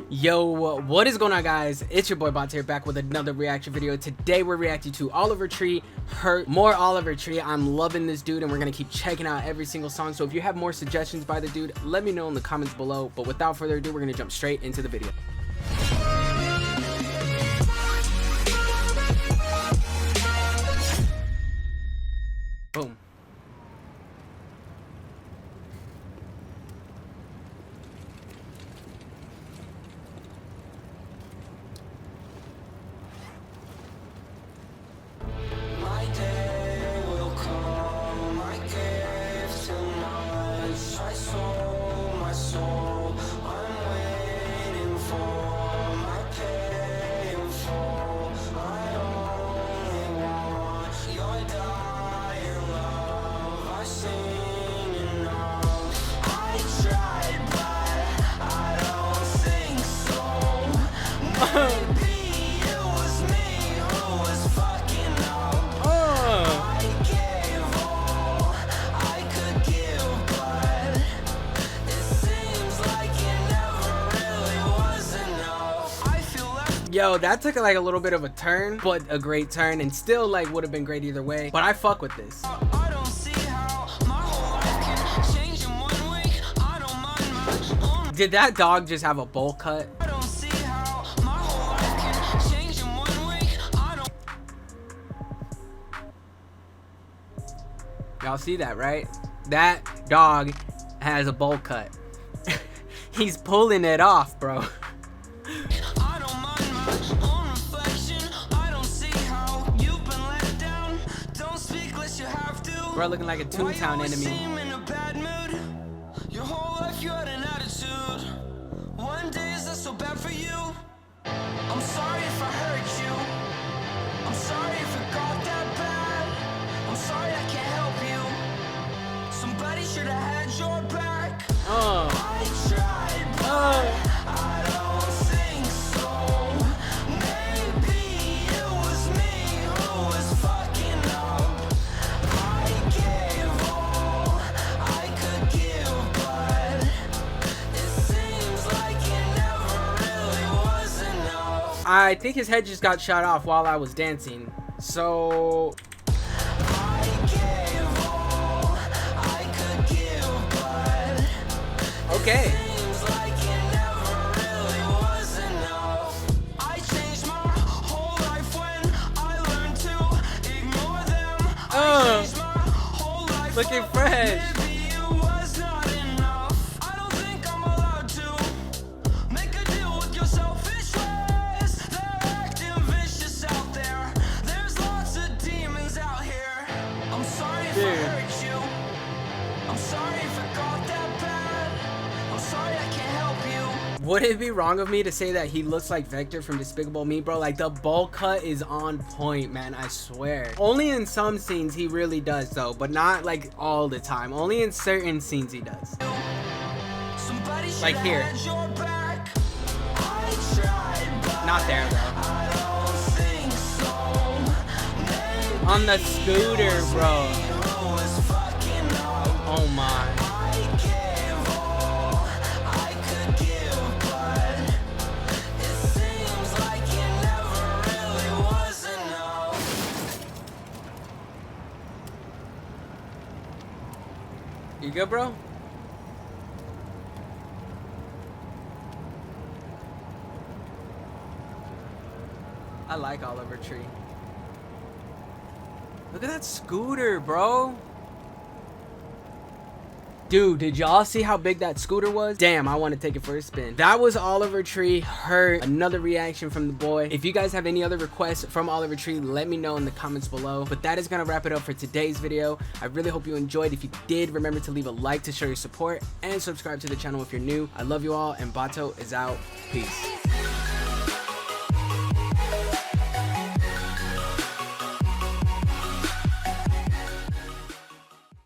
Yo, what is going on, guys? It's your boy Bato here, back with another reaction video. Today we're reacting to Oliver Tree, Hurt. More Oliver Tree. I'm loving this dude and we're gonna keep checking out every single song. So if you have more suggestions by the dude, let me know in the comments below. But without further ado, we're gonna jump straight into the video. Boom. Yo, that took like a little bit of a turn, but a great turn, and still like would have been great either way. But I fuck with this. Did that dog just have a bowl cut? Y'all see that, right? That dog has a bowl cut. He's pulling it off, bro. Bro, looking like a Toontown enemy. Your whole life you had an attitude. One day is that so bad for you? I'm sorry if I hurt you. I'm sorry if it got that bad. I'm sorry I can't help you. Somebody should have had your back. I tried, but I don't think so. Maybe it was me who was fucking up. I gave all I could give, but it seems like it never really was enough. I think his head just got shot off while I was dancing, so okay. Looking fresh. Would it be wrong of me to say that he looks like Vector from Despicable Me, bro? Like, the bowl cut is on point, man, I swear. Only in some scenes he really does, though, but not like all the time. Only in certain scenes he does. Like here. Not there, though. On the scooter, bro. Oh my. You good, bro? I like Oliver Tree. Look at that scooter, bro. Dude, did y'all see how big that scooter was? Damn, I want to take it for a spin. That was Oliver Tree, Hurt. Another reaction from the boy. If you guys have any other requests from Oliver Tree, let me know in the comments below. But that is going to wrap it up for today's video. I really hope you enjoyed. If you did, remember to leave a like to show your support and subscribe to the channel if you're new. I love you all, and Bato is out. Peace.